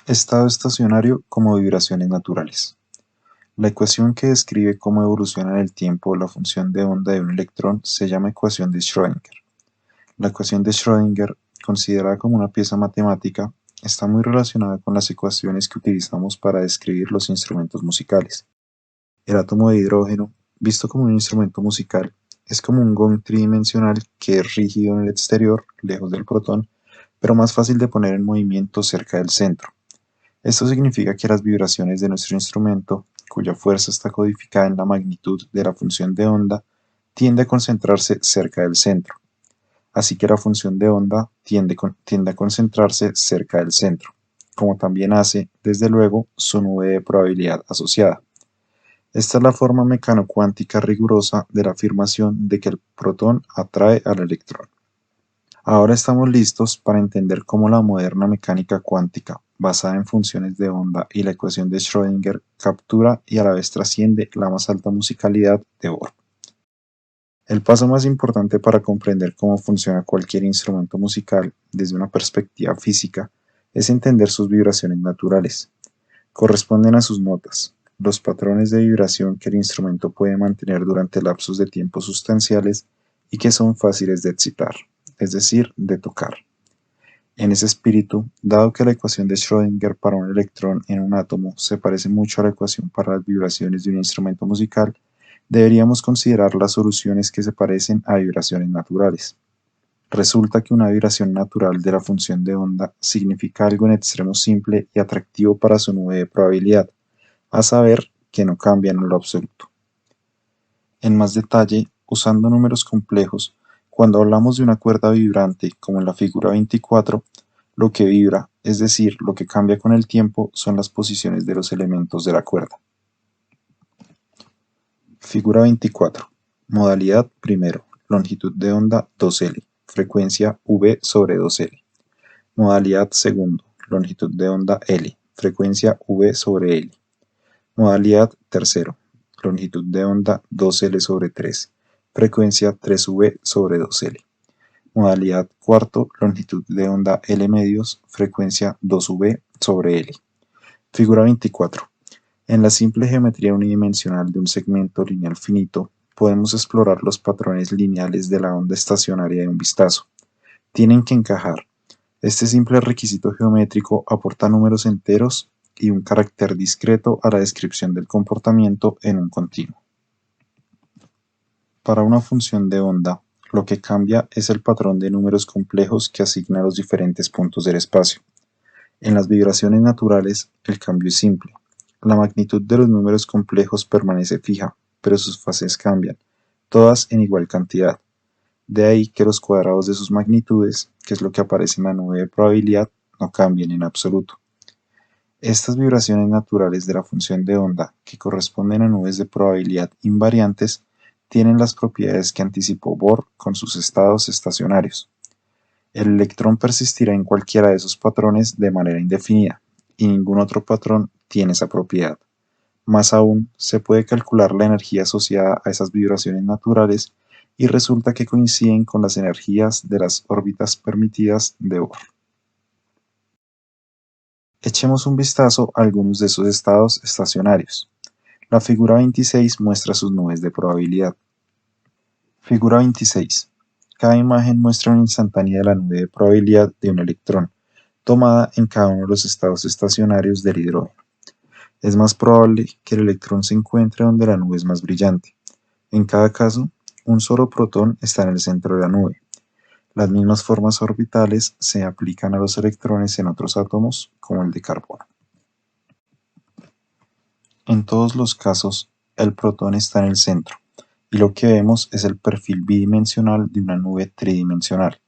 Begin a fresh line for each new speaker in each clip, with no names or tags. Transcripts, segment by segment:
Estado estacionario como vibraciones naturales. La ecuación que describe cómo evoluciona en el tiempo la función de onda de un electrón se llama ecuación de Schrödinger. La ecuación de Schrödinger, considerada como una pieza matemática, está muy relacionada con las ecuaciones que utilizamos para describir los instrumentos musicales. El átomo de hidrógeno, visto como un instrumento musical, es como un gong tridimensional que es rígido en el exterior, lejos del protón, pero más fácil de poner en movimiento cerca del centro. Esto significa que las vibraciones de nuestro instrumento, cuya fuerza está codificada en la magnitud de la función de onda, tiende a concentrarse cerca del centro. Así que la función de onda tiende a concentrarse cerca del centro, como también hace, desde luego, su nube de probabilidad asociada. Esta es la forma mecano-cuántica rigurosa de la afirmación de que el protón atrae al electrón. Ahora estamos listos para entender cómo la moderna mecánica cuántica, basada en funciones de onda y la ecuación de Schrödinger, captura y a la vez trasciende la más alta musicalidad de Bohr. El paso más importante para comprender cómo funciona cualquier instrumento musical desde una perspectiva física es entender sus vibraciones naturales. Corresponden a sus notas, los patrones de vibración que el instrumento puede mantener durante lapsos de tiempo sustanciales y que son fáciles de excitar, es decir, de tocar. En ese espíritu, dado que la ecuación de Schrödinger para un electrón en un átomo se parece mucho a la ecuación para las vibraciones de un instrumento musical, deberíamos considerar las soluciones que se parecen a vibraciones naturales. Resulta que una vibración natural de la función de onda significa algo en extremo simple y atractivo para su nube de probabilidad, a saber, que no cambia en lo absoluto. En más detalle, usando números complejos, cuando hablamos de una cuerda vibrante, como en la figura 24, lo que vibra, es decir, lo que cambia con el tiempo, son las posiciones de los elementos de la cuerda. Figura 24. Modalidad primero. Longitud de onda 2L. Frecuencia V sobre 2L. Modalidad segundo. Longitud de onda L. Frecuencia V sobre L. Modalidad tercero. Longitud de onda 2L sobre 3. Frecuencia 3V sobre 2L. Modalidad cuarto. Longitud de onda L medios. Frecuencia 2V sobre L. Figura 24. En la simple geometría unidimensional de un segmento lineal finito, podemos explorar los patrones lineales de la onda estacionaria de un vistazo. Tienen que encajar. Este simple requisito geométrico aporta números enteros y un carácter discreto a la descripción del comportamiento en un continuo. Para una función de onda, lo que cambia es el patrón de números complejos que asigna a los diferentes puntos del espacio. En las vibraciones naturales, el cambio es simple. La magnitud de los números complejos permanece fija, pero sus fases cambian, todas en igual cantidad. De ahí que los cuadrados de sus magnitudes, que es lo que aparece en la nube de probabilidad, no cambien en absoluto. Estas vibraciones naturales de la función de onda, que corresponden a nubes de probabilidad invariantes, tienen las propiedades que anticipó Bohr con sus estados estacionarios. El electrón persistirá en cualquiera de esos patrones de manera indefinida, y ningún otro patrón tiene esa propiedad. Más aún, se puede calcular la energía asociada a esas vibraciones naturales y resulta que coinciden con las energías de las órbitas permitidas de Bohr. Echemos un vistazo a algunos de esos estados estacionarios. La figura 26 muestra sus nubes de probabilidad. Figura 26. Cada imagen muestra una instantánea de la nube de probabilidad de un electrón, tomada en cada uno de los estados estacionarios del hidrógeno. Es más probable que el electrón se encuentre donde la nube es más brillante. En cada caso, un solo protón está en el centro de la nube. Las mismas formas orbitales se aplican a los electrones en otros átomos, como el de carbono. En todos los casos, el protón está en el centro, y lo que vemos es el perfil bidimensional de una nube tridimensional.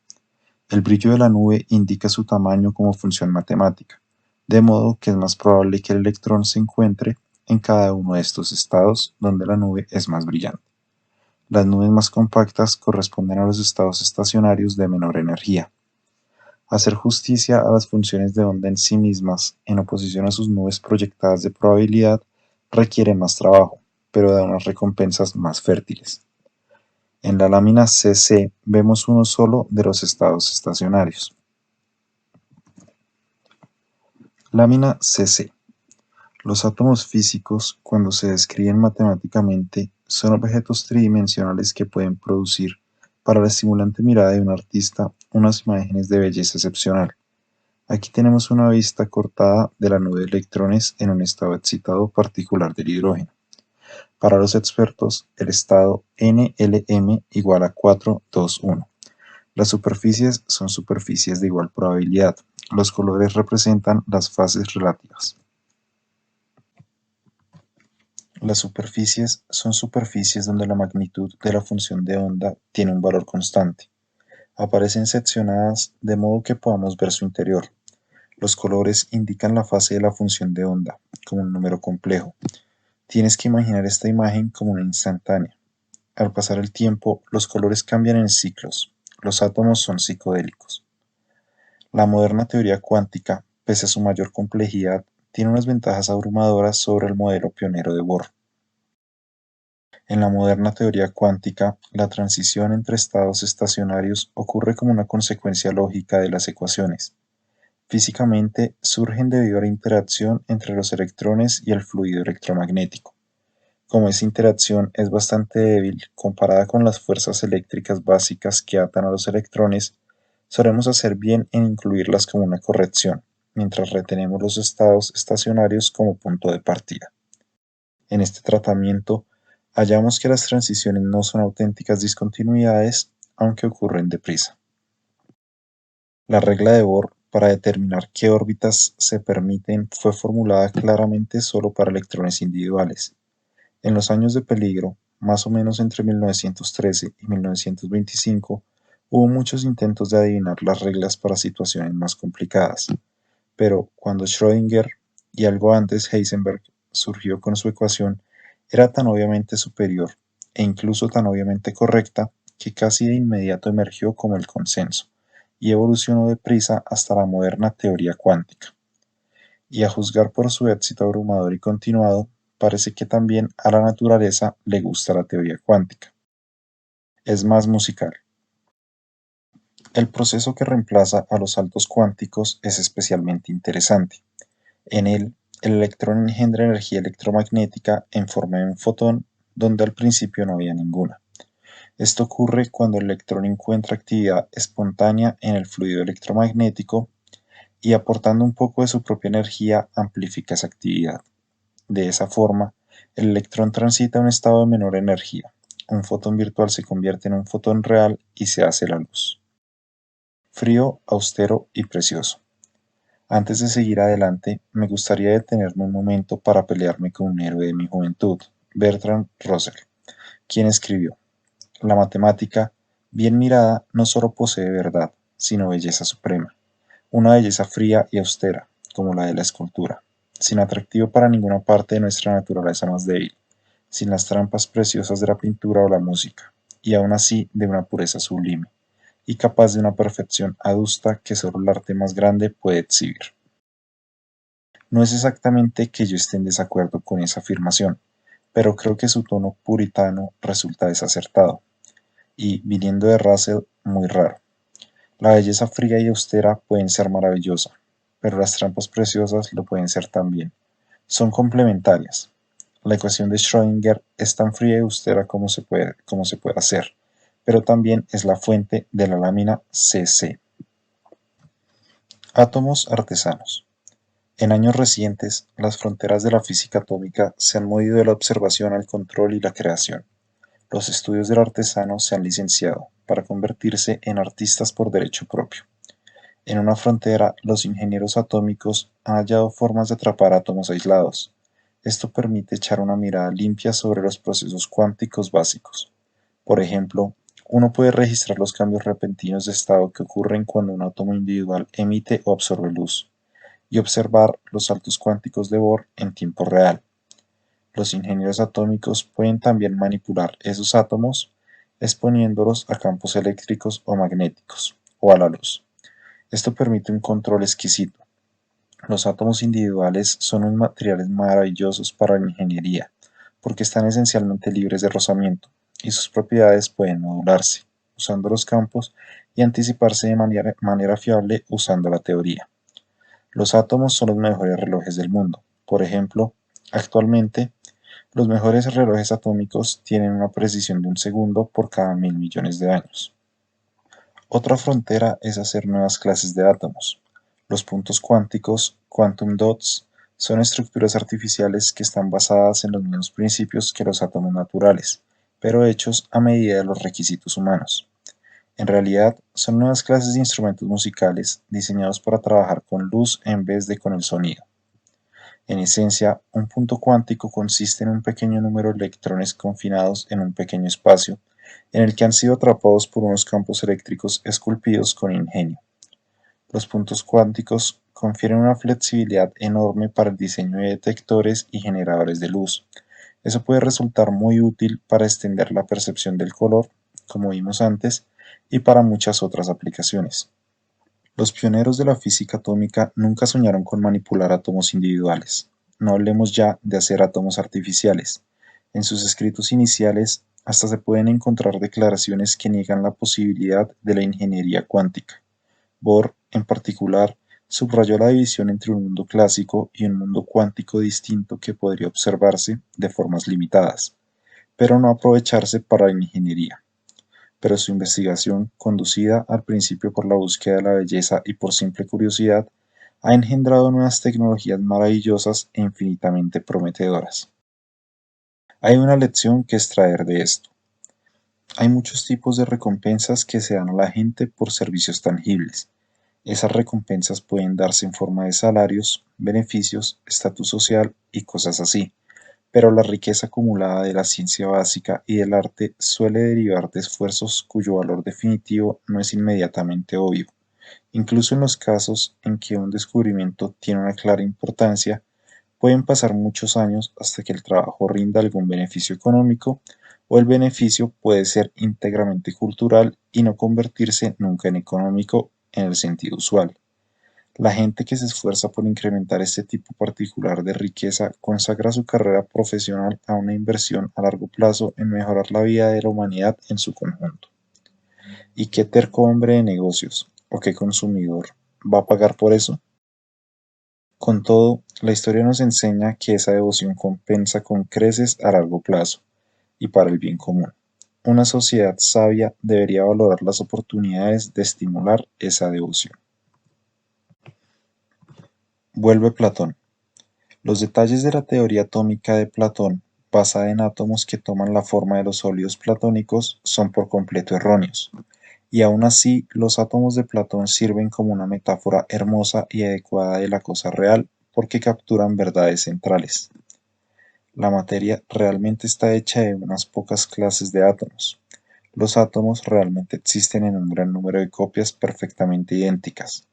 El brillo de la nube indica su tamaño como función matemática, de modo que es más probable que el electrón se encuentre en cada uno de estos estados donde la nube es más brillante. Las nubes más compactas corresponden a los estados estacionarios de menor energía. Hacer justicia a las funciones de onda en sí mismas, en oposición a sus nubes proyectadas de probabilidad, requiere más trabajo, pero da unas recompensas más fértiles. En la lámina CC vemos uno solo de los estados estacionarios. Lámina CC. Los átomos físicos, cuando se describen matemáticamente, son objetos tridimensionales que pueden producir, para la estimulante mirada de un artista, unas imágenes de belleza excepcional. Aquí tenemos una vista cortada de la nube de electrones en un estado excitado particular del hidrógeno. Para los expertos, el estado NLM igual a 4,2,1. Las superficies son superficies de igual probabilidad. Los colores representan las fases relativas. Las superficies son superficies donde la magnitud de la función de onda tiene un valor constante. Aparecen seccionadas de modo que podamos ver su interior. Los colores indican la fase de la función de onda, como un número complejo. Tienes que imaginar esta imagen como una instantánea. Al pasar el tiempo, los colores cambian en ciclos. Los átomos son psicodélicos. La moderna teoría cuántica, pese a su mayor complejidad, tiene unas ventajas abrumadoras sobre el modelo pionero de Bohr. En la moderna teoría cuántica, la transición entre estados estacionarios ocurre como una consecuencia lógica de las ecuaciones. Físicamente, surgen debido a la interacción entre los electrones y el fluido electromagnético. Como esa interacción es bastante débil comparada con las fuerzas eléctricas básicas que atan a los electrones, solemos hacer bien en incluirlas como una corrección, mientras retenemos los estados estacionarios como punto de partida. En este tratamiento, hallamos que las transiciones no son auténticas discontinuidades, aunque ocurren deprisa. La regla de Bohr para determinar qué órbitas se permiten fue formulada claramente solo para electrones individuales. En los años de peligro, más o menos entre 1913 y 1925, hubo muchos intentos de adivinar las reglas para situaciones más complicadas, pero cuando Schrödinger y algo antes Heisenberg surgió con su ecuación, era tan obviamente superior e incluso tan obviamente correcta que casi de inmediato emergió como el consenso y evolucionó deprisa hasta la moderna teoría cuántica. Y a juzgar por su éxito abrumador y continuado, parece que también a la naturaleza le gusta la teoría cuántica. Es más musical. El proceso que reemplaza a los saltos cuánticos es especialmente interesante. En él, el electrón engendra energía electromagnética en forma de un fotón donde al principio no había ninguna. Esto ocurre cuando el electrón encuentra actividad espontánea en el fluido electromagnético y aportando un poco de su propia energía amplifica esa actividad. De esa forma, el electrón transita a un estado de menor energía. Un fotón virtual se convierte en un fotón real y se hace la luz. Frío, austero y precioso. Antes de seguir adelante, me gustaría detenerme un momento para pelearme con un héroe de mi juventud, Bertrand Russell, quien escribió: la matemática, bien mirada, no solo posee verdad, sino belleza suprema, una belleza fría y austera, como la de la escultura, sin atractivo para ninguna parte de nuestra naturaleza más débil, sin las trampas preciosas de la pintura o la música, y aún así de una pureza sublime, y capaz de una perfección adusta que solo el arte más grande puede exhibir. No es exactamente que yo esté en desacuerdo con esa afirmación, pero creo que su tono puritano resulta desacertado, y, viniendo de Russell, muy raro. La belleza fría y austera pueden ser maravillosa, pero las trampas preciosas lo pueden ser también. Son complementarias. La ecuación de Schrödinger es tan fría y austera como se puede hacer, pero también es la fuente de la lámina CC. Átomos artesanos. En años recientes, las fronteras de la física atómica se han movido de la observación al control y la creación. Los estudios del artesano se han licenciado para convertirse en artistas por derecho propio. En una frontera, los ingenieros atómicos han hallado formas de atrapar átomos aislados. Esto permite echar una mirada limpia sobre los procesos cuánticos básicos. Por ejemplo, uno puede registrar los cambios repentinos de estado que ocurren cuando un átomo individual emite o absorbe luz, y observar los saltos cuánticos de Bohr en tiempo real. Los ingenieros atómicos pueden también manipular esos átomos exponiéndolos a campos eléctricos o magnéticos, o a la luz. Esto permite un control exquisito. Los átomos individuales son unos materiales maravillosos para la ingeniería, porque están esencialmente libres de rozamiento, y sus propiedades pueden modularse, usando los campos, y anticiparse de manera fiable usando la teoría. Los átomos son los mejores relojes del mundo. Por ejemplo, actualmente, los mejores relojes atómicos tienen una precisión de un segundo por cada 1000 millones de años. Otra frontera es hacer nuevas clases de átomos. Los puntos cuánticos, quantum dots, son estructuras artificiales que están basadas en los mismos principios que los átomos naturales, pero hechos a medida de los requisitos humanos. En realidad, son nuevas clases de instrumentos musicales diseñados para trabajar con luz en vez de con el sonido. En esencia, un punto cuántico consiste en un pequeño número de electrones confinados en un pequeño espacio, en el que han sido atrapados por unos campos eléctricos esculpidos con ingenio. Los puntos cuánticos confieren una flexibilidad enorme para el diseño de detectores y generadores de luz. Eso puede resultar muy útil para extender la percepción del color, como vimos antes, y para muchas otras aplicaciones. Los pioneros de la física atómica nunca soñaron con manipular átomos individuales. No hablemos ya de hacer átomos artificiales. En sus escritos iniciales hasta se pueden encontrar declaraciones que niegan la posibilidad de la ingeniería cuántica. Bohr, en particular, subrayó la división entre un mundo clásico y un mundo cuántico distinto que podría observarse de formas limitadas, pero no aprovecharse para la ingeniería. Pero su investigación, conducida al principio por la búsqueda de la belleza y por simple curiosidad, ha engendrado nuevas tecnologías maravillosas e infinitamente prometedoras. Hay una lección que extraer de esto. Hay muchos tipos de recompensas que se dan a la gente por servicios tangibles. Esas recompensas pueden darse en forma de salarios, beneficios, estatus social y cosas así, pero la riqueza acumulada de la ciencia básica y del arte suele derivar de esfuerzos cuyo valor definitivo no es inmediatamente obvio. Incluso en los casos en que un descubrimiento tiene una clara importancia, pueden pasar muchos años hasta que el trabajo rinda algún beneficio económico, o el beneficio puede ser íntegramente cultural y no convertirse nunca en económico en el sentido usual. La gente que se esfuerza por incrementar este tipo particular de riqueza consagra su carrera profesional a una inversión a largo plazo en mejorar la vida de la humanidad en su conjunto. ¿Y qué terco hombre de negocios o qué consumidor va a pagar por eso? Con todo, la historia nos enseña que esa devoción compensa con creces a largo plazo y para el bien común. Una sociedad sabia debería valorar las oportunidades de estimular esa devoción. Vuelve Platón. Los detalles de la teoría atómica de Platón, basada en átomos que toman la forma de los sólidos platónicos, son por completo erróneos, y aun así los átomos de Platón sirven como una metáfora hermosa y adecuada de la cosa real porque capturan verdades centrales. La materia realmente está hecha de unas pocas clases de átomos. Los átomos realmente existen en un gran número de copias perfectamente idénticas.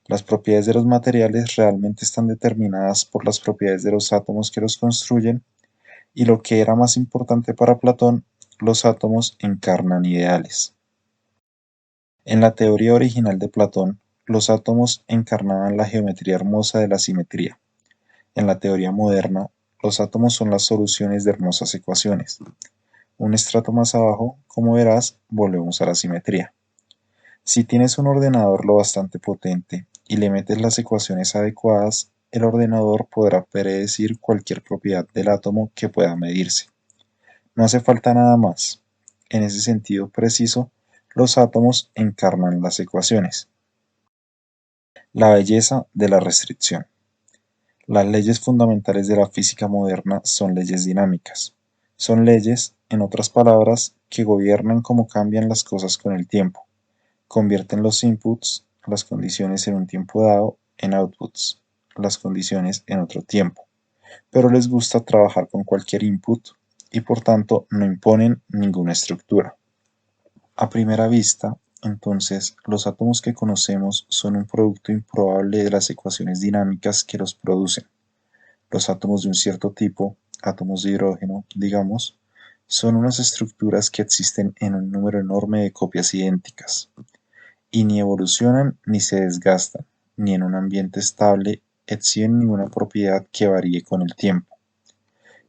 Las propiedades de los materiales realmente están determinadas por las propiedades de los átomos que los construyen, y lo que era más importante para Platón, los átomos encarnan ideales. En la teoría original de Platón, los átomos encarnaban la geometría hermosa de la simetría. En la teoría moderna, los átomos son las soluciones de hermosas ecuaciones. Un estrato más abajo, como verás, volvemos a la simetría. Si tienes un ordenador lo bastante potente y le metes las ecuaciones adecuadas, el ordenador podrá predecir cualquier propiedad del átomo que pueda medirse. No hace falta nada más. En ese sentido preciso, los átomos encarnan las ecuaciones. La belleza de la restricción. Las leyes fundamentales de la física moderna son leyes dinámicas. Son leyes, en otras palabras, que gobiernan cómo cambian las cosas con el tiempo. Convierten los inputs, las condiciones en un tiempo dado, en outputs, las condiciones en otro tiempo. Pero les gusta trabajar con cualquier input y por tanto no imponen ninguna estructura. A primera vista, entonces, los átomos que conocemos son un producto improbable de las ecuaciones dinámicas que los producen. Los átomos de un cierto tipo, átomos de hidrógeno, digamos, son unas estructuras que existen en un número enorme de copias idénticas, y ni evolucionan ni se desgastan, ni en un ambiente estable exhiben ninguna propiedad que varíe con el tiempo.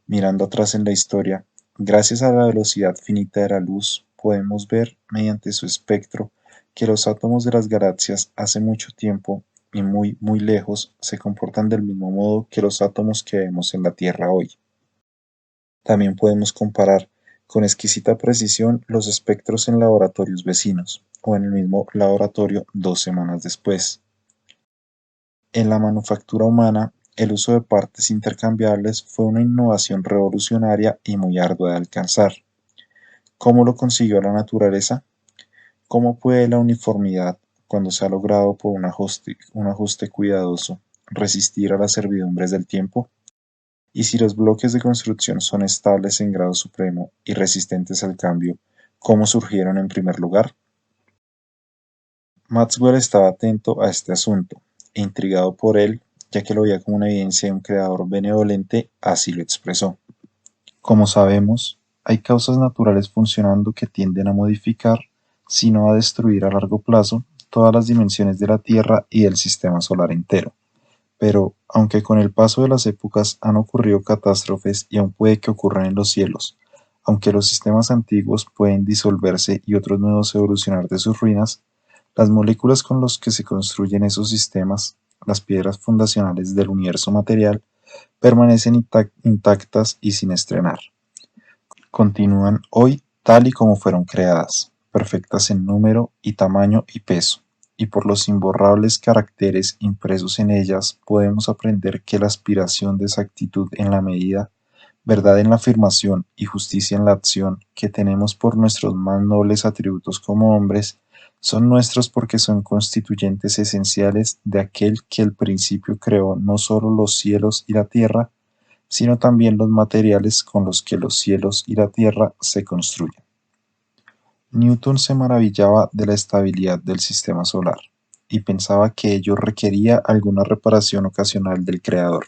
Mirando atrás en la historia, gracias a la velocidad finita de la luz, podemos ver, mediante su espectro, que los átomos de las galaxias hace mucho tiempo y muy, muy lejos se comportan del mismo modo que los átomos que vemos en la Tierra hoy. También podemos comparar con exquisita precisión los espectros en laboratorios vecinos o en el mismo laboratorio 2 semanas después. En la manufactura humana, el uso de partes intercambiables fue una innovación revolucionaria y muy ardua de alcanzar. ¿Cómo lo consiguió la naturaleza? ¿Cómo puede la uniformidad, cuando se ha logrado por un ajuste cuidadoso, resistir a las servidumbres del tiempo? Y si los bloques de construcción son estables en grado supremo y resistentes al cambio, ¿cómo surgieron en primer lugar? Maxwell estaba atento a este asunto, e intrigado por él, ya que lo veía como una evidencia de un creador benevolente, así lo expresó. Como sabemos, hay causas naturales funcionando que tienden a modificar, si no a destruir a largo plazo, todas las dimensiones de la Tierra y del sistema solar entero. Pero, aunque con el paso de las épocas han ocurrido catástrofes y aún puede que ocurran en los cielos, aunque los sistemas antiguos pueden disolverse y otros nuevos evolucionar de sus ruinas, las moléculas con las que se construyen esos sistemas, las piedras fundacionales del universo material, permanecen intactas y sin estrenar. Continúan hoy tal y como fueron creadas, perfectas en número y tamaño y peso, y por los imborrables caracteres impresos en ellas podemos aprender que la aspiración de exactitud en la medida, verdad en la afirmación y justicia en la acción que tenemos por nuestros más nobles atributos como hombres, son nuestros porque son constituyentes esenciales de aquel que al principio creó no solo los cielos y la tierra, sino también los materiales con los que los cielos y la tierra se construyen. Newton se maravillaba de la estabilidad del sistema solar, y pensaba que ello requería alguna reparación ocasional del Creador.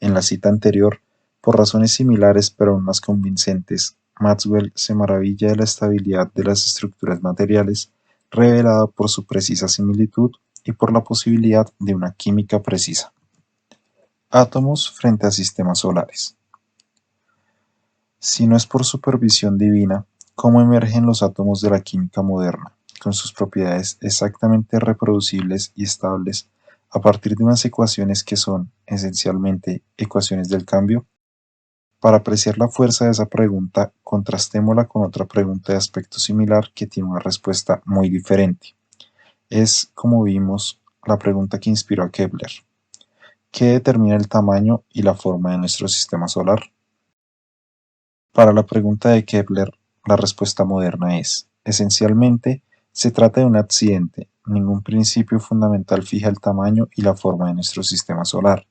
En la cita anterior, por razones similares pero aún más convincentes, Maxwell se maravilla de la estabilidad de las estructuras materiales, revelada por su precisa similitud y por la posibilidad de una química precisa. Átomos frente a sistemas solares. Si no es por supervisión divina, ¿cómo emergen los átomos de la química moderna, con sus propiedades exactamente reproducibles y estables, a partir de unas ecuaciones que son, esencialmente, ecuaciones del cambio? Para apreciar la fuerza de esa pregunta, contrastémosla con otra pregunta de aspecto similar que tiene una respuesta muy diferente. Es, como vimos, la pregunta que inspiró a Kepler. ¿Qué determina el tamaño y la forma de nuestro sistema solar? Para la pregunta de Kepler, la respuesta moderna es, esencialmente, se trata de un accidente. Ningún principio fundamental fija el tamaño y la forma de nuestro sistema solar.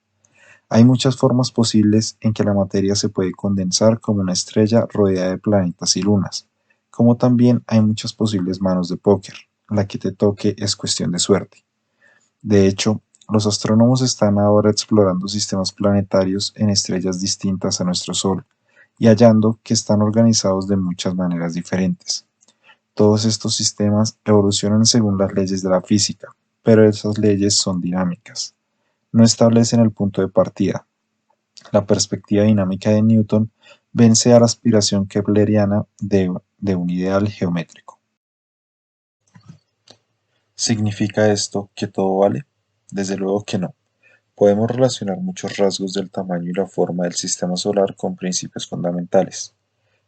Hay muchas formas posibles en que la materia se puede condensar como una estrella rodeada de planetas y lunas, como también hay muchas posibles manos de póker. La que te toque es cuestión de suerte. De hecho, los astrónomos están ahora explorando sistemas planetarios en estrellas distintas a nuestro Sol y hallando que están organizados de muchas maneras diferentes. Todos estos sistemas evolucionan según las leyes de la física, pero esas leyes son dinámicas. No establecen el punto de partida. La perspectiva dinámica de Newton vence a la aspiración kepleriana de un ideal geométrico. ¿Significa esto que todo vale? Desde luego que no. Podemos relacionar muchos rasgos del tamaño y la forma del sistema solar con principios fundamentales.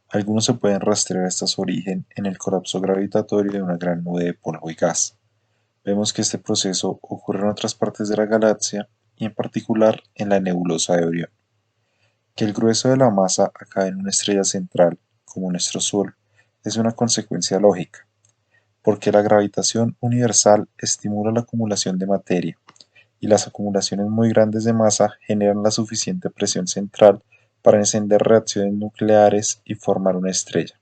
Algunos se pueden rastrear hasta su origen en el colapso gravitatorio de una gran nube de polvo y gas. Vemos que este proceso ocurre en otras partes de la galaxia y en particular en la nebulosa de Orión. Que el grueso de la masa acabe en una estrella central, como nuestro Sol, es una consecuencia lógica, porque la gravitación universal estimula la acumulación de materia, y las acumulaciones muy grandes de masa generan la suficiente presión central para encender reacciones nucleares y formar una estrella.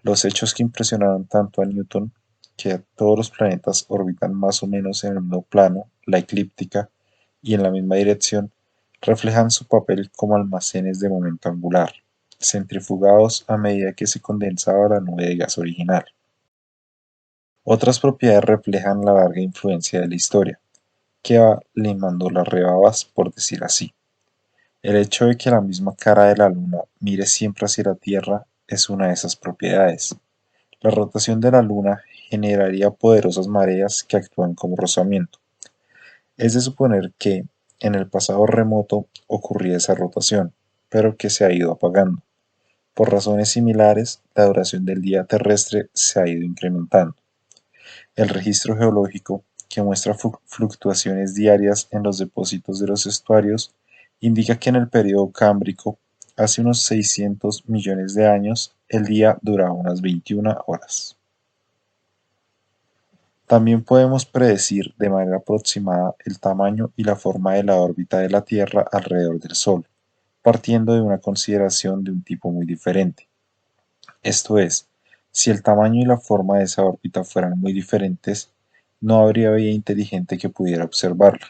Los hechos que impresionaron tanto a Newton, que todos los planetas orbitan más o menos en el mismo plano, la eclíptica, y en la misma dirección, reflejan su papel como almacenes de momento angular, centrifugados a medida que se condensaba la nube de gas original. Otras propiedades reflejan la larga influencia de la historia, que va limando las rebabas, por decir así. El hecho de que la misma cara de la Luna mire siempre hacia la Tierra es una de esas propiedades. La rotación de la Luna generaría poderosas mareas que actúan como rozamiento. Es de suponer que en el pasado remoto ocurría esa rotación, pero que se ha ido apagando. Por razones similares, la duración del día terrestre se ha ido incrementando. El registro geológico, que muestra fluctuaciones diarias en los depósitos de los estuarios, indica que en el período cámbrico, hace unos 600 millones de años, el día duraba unas 21 horas. También podemos predecir de manera aproximada el tamaño y la forma de la órbita de la Tierra alrededor del Sol, partiendo de una consideración de un tipo muy diferente. Esto es, si el tamaño y la forma de esa órbita fueran muy diferentes, no habría vida inteligente que pudiera observarla,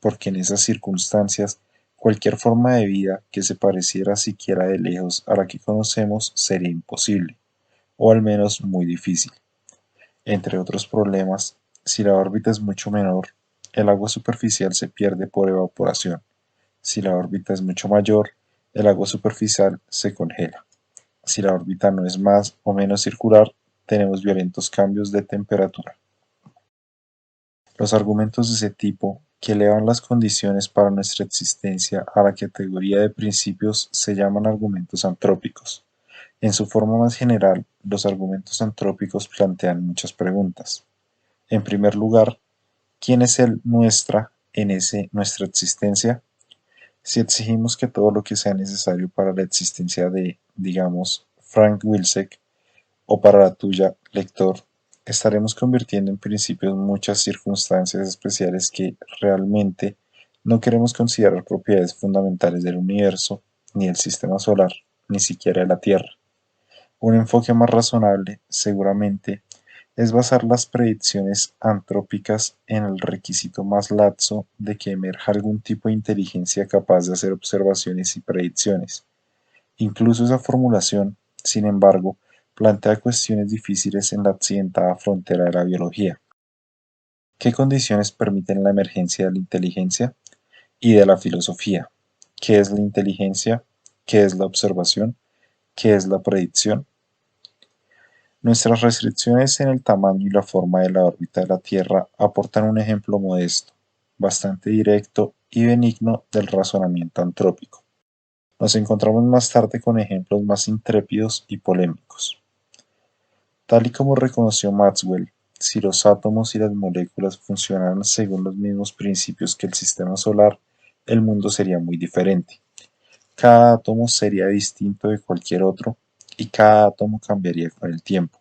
porque en esas circunstancias cualquier forma de vida que se pareciera siquiera de lejos a la que conocemos sería imposible, o al menos muy difícil. Entre otros problemas, si la órbita es mucho menor, el agua superficial se pierde por evaporación. Si la órbita es mucho mayor, el agua superficial se congela. Si la órbita no es más o menos circular, tenemos violentos cambios de temperatura. Los argumentos de ese tipo, que elevan las condiciones para nuestra existencia a la categoría de principios, se llaman argumentos antrópicos. En su forma más general, los argumentos antrópicos plantean muchas preguntas. En primer lugar, ¿quién es el nuestra en nuestra existencia? Si exigimos que todo lo que sea necesario para la existencia de, digamos, Frank Wilczek, o para la tuya, lector, estaremos convirtiendo en principios muchas circunstancias especiales que realmente no queremos considerar propiedades fundamentales del universo, ni del sistema solar, ni siquiera de la Tierra. Un enfoque más razonable, seguramente, es basar las predicciones antrópicas en el requisito más laxo de que emerja algún tipo de inteligencia capaz de hacer observaciones y predicciones. Incluso esa formulación, sin embargo, plantea cuestiones difíciles en la accidentada frontera de la biología. ¿Qué condiciones permiten la emergencia de la inteligencia? Y de la filosofía. ¿Qué es la inteligencia? ¿Qué es la observación? ¿Qué es la predicción? Nuestras restricciones en el tamaño y la forma de la órbita de la Tierra aportan un ejemplo modesto, bastante directo y benigno del razonamiento antrópico. Nos encontramos más tarde con ejemplos más intrépidos y polémicos. Tal y como reconoció Maxwell, si los átomos y las moléculas funcionaran según los mismos principios que el sistema solar, el mundo sería muy diferente. Cada átomo sería distinto de cualquier otro y cada átomo cambiaría con el tiempo.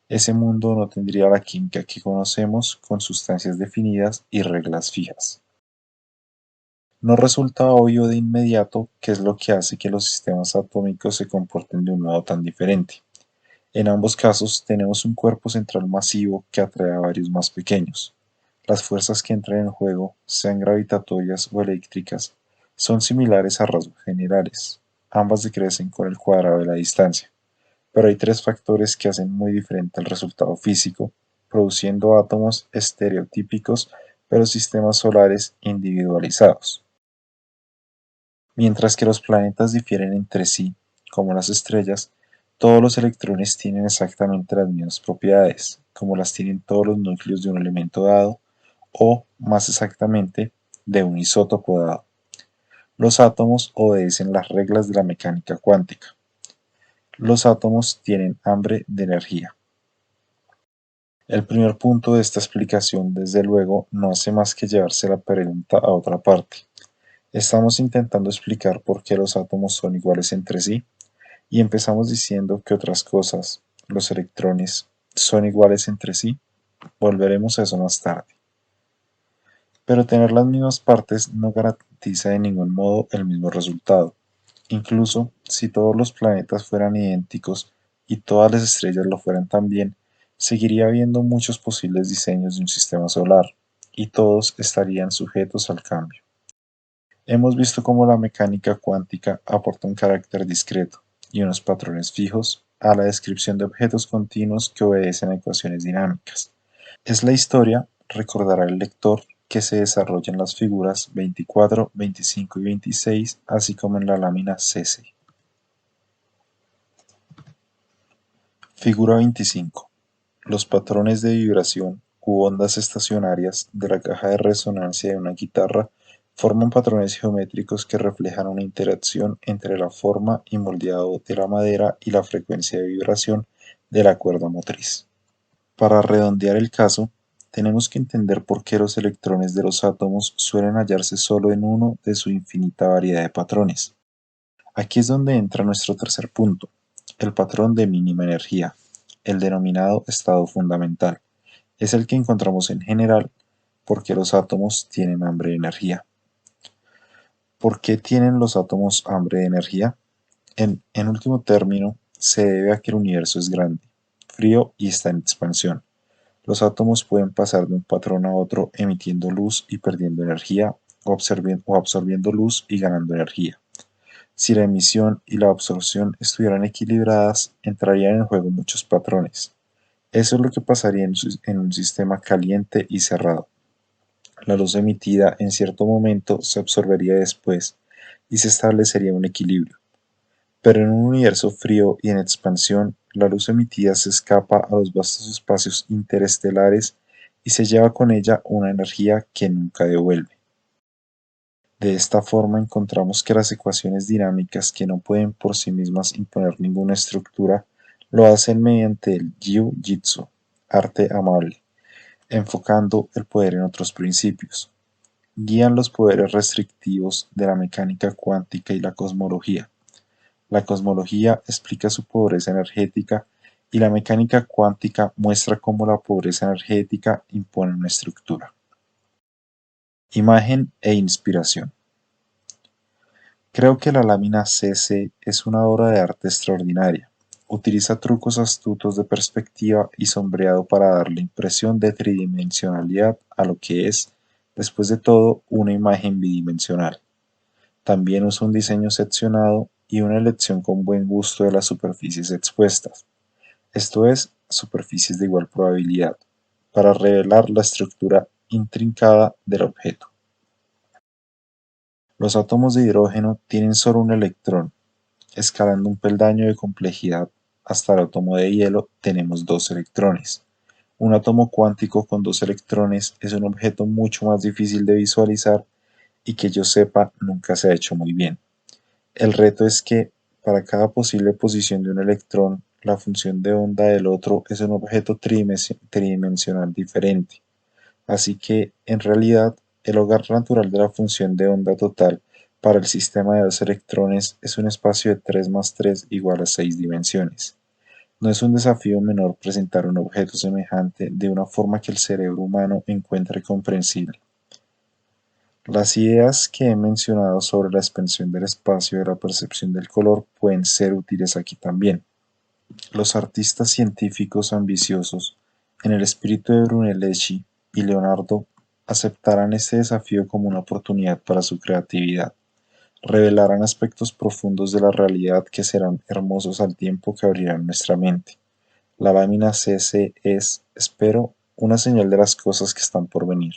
Ese mundo no tendría la química que conocemos con sustancias definidas y reglas fijas. No resulta obvio de inmediato qué es lo que hace que los sistemas atómicos se comporten de un modo tan diferente. En ambos casos tenemos un cuerpo central masivo que atrae a varios más pequeños. Las fuerzas que entran en juego, sean gravitatorias o eléctricas, son similares a rasgos generales. Ambas decrecen con el cuadrado de la distancia. Pero hay tres factores que hacen muy diferente el resultado físico, produciendo átomos estereotípicos pero sistemas solares individualizados. Mientras que los planetas difieren entre sí, como las estrellas, todos los electrones tienen exactamente las mismas propiedades, como las tienen todos los núcleos de un elemento dado, o, más exactamente, de un isótopo dado. Los átomos obedecen las reglas de la mecánica cuántica. Los átomos tienen hambre de energía. El primer punto de esta explicación, desde luego, no hace más que llevarse la pregunta a otra parte. Estamos intentando explicar por qué los átomos son iguales entre sí y empezamos diciendo que otras cosas, los electrones, son iguales entre sí. Volveremos a eso más tarde. Pero tener las mismas partes no garantiza de ningún modo el mismo resultado. Incluso si todos los planetas fueran idénticos y todas las estrellas lo fueran también, seguiría habiendo muchos posibles diseños de un sistema solar, y todos estarían sujetos al cambio. Hemos visto cómo la mecánica cuántica aporta un carácter discreto y unos patrones fijos a la descripción de objetos continuos que obedecen a ecuaciones dinámicas. Es la historia, recordará el lector, que se desarrolla en las figuras 24, 25 y 26, así como en la lámina CC. Figura 25. Los patrones de vibración u ondas estacionarias de la caja de resonancia de una guitarra forman patrones geométricos que reflejan una interacción entre la forma y moldeado de la madera y la frecuencia de vibración de la cuerda motriz. Para redondear el caso, tenemos que entender por qué los electrones de los átomos suelen hallarse solo en uno de su infinita variedad de patrones. Aquí es donde entra nuestro tercer punto, el patrón de mínima energía, el denominado estado fundamental. Es el que encontramos en general porque los átomos tienen hambre de energía. ¿Por qué tienen los átomos hambre de energía? En último término, se debe a que el universo es grande, frío y está en expansión. Los átomos pueden pasar de un patrón a otro emitiendo luz y perdiendo energía, o absorbiendo luz y ganando energía. Si la emisión y la absorción estuvieran equilibradas, entrarían en juego muchos patrones. Eso es lo que pasaría en un sistema caliente y cerrado. La luz emitida en cierto momento se absorbería después y se establecería un equilibrio. Pero en un universo frío y en expansión, la luz emitida se escapa a los vastos espacios interestelares y se lleva con ella una energía que nunca devuelve. De esta forma encontramos que las ecuaciones dinámicas que no pueden por sí mismas imponer ninguna estructura lo hacen mediante el Jiu-Jitsu, arte amable, enfocando el poder en otros principios. Guían los poderes restrictivos de la mecánica cuántica y la cosmología. La cosmología explica su pobreza energética y la mecánica cuántica muestra cómo la pobreza energética impone una estructura. Imagen e inspiración. Creo que la lámina CC es una obra de arte extraordinaria. Utiliza trucos astutos de perspectiva y sombreado para dar la impresión de tridimensionalidad a lo que es, después de todo, una imagen bidimensional. También usa un diseño seccionado y una elección con buen gusto de las superficies expuestas, esto es, superficies de igual probabilidad, para revelar la estructura intrincada del objeto. Los átomos de hidrógeno tienen solo un electrón. Escalando un peldaño de complejidad hasta el átomo de hielo tenemos dos electrones. Un átomo cuántico con dos electrones es un objeto mucho más difícil de visualizar y que yo sepa nunca se ha hecho muy bien. El reto es que, para cada posible posición de un electrón, la función de onda del otro es un objeto tridimensional diferente. Así que, en realidad, el hogar natural de la función de onda total para el sistema de dos electrones es un espacio de 3 más 3 igual a 6 dimensiones. No es un desafío menor presentar un objeto semejante de una forma que el cerebro humano encuentre comprensible. Las ideas que he mencionado sobre la expansión del espacio y de la percepción del color pueden ser útiles aquí también. Los artistas científicos ambiciosos, en el espíritu de Brunelleschi y Leonardo, aceptarán este desafío como una oportunidad para su creatividad. Revelarán aspectos profundos de la realidad que serán hermosos al tiempo que abrirán nuestra mente. La lámina CC es, espero, una señal de las cosas que están por venir.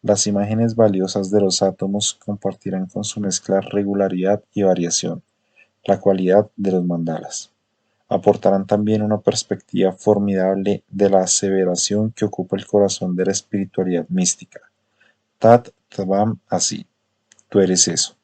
Las imágenes valiosas de los átomos compartirán con su mezcla regularidad y variación, la cualidad de los mandalas. Aportarán también una perspectiva formidable de la aseveración que ocupa el corazón de la espiritualidad mística. Tat Tvam Asi, tú eres eso.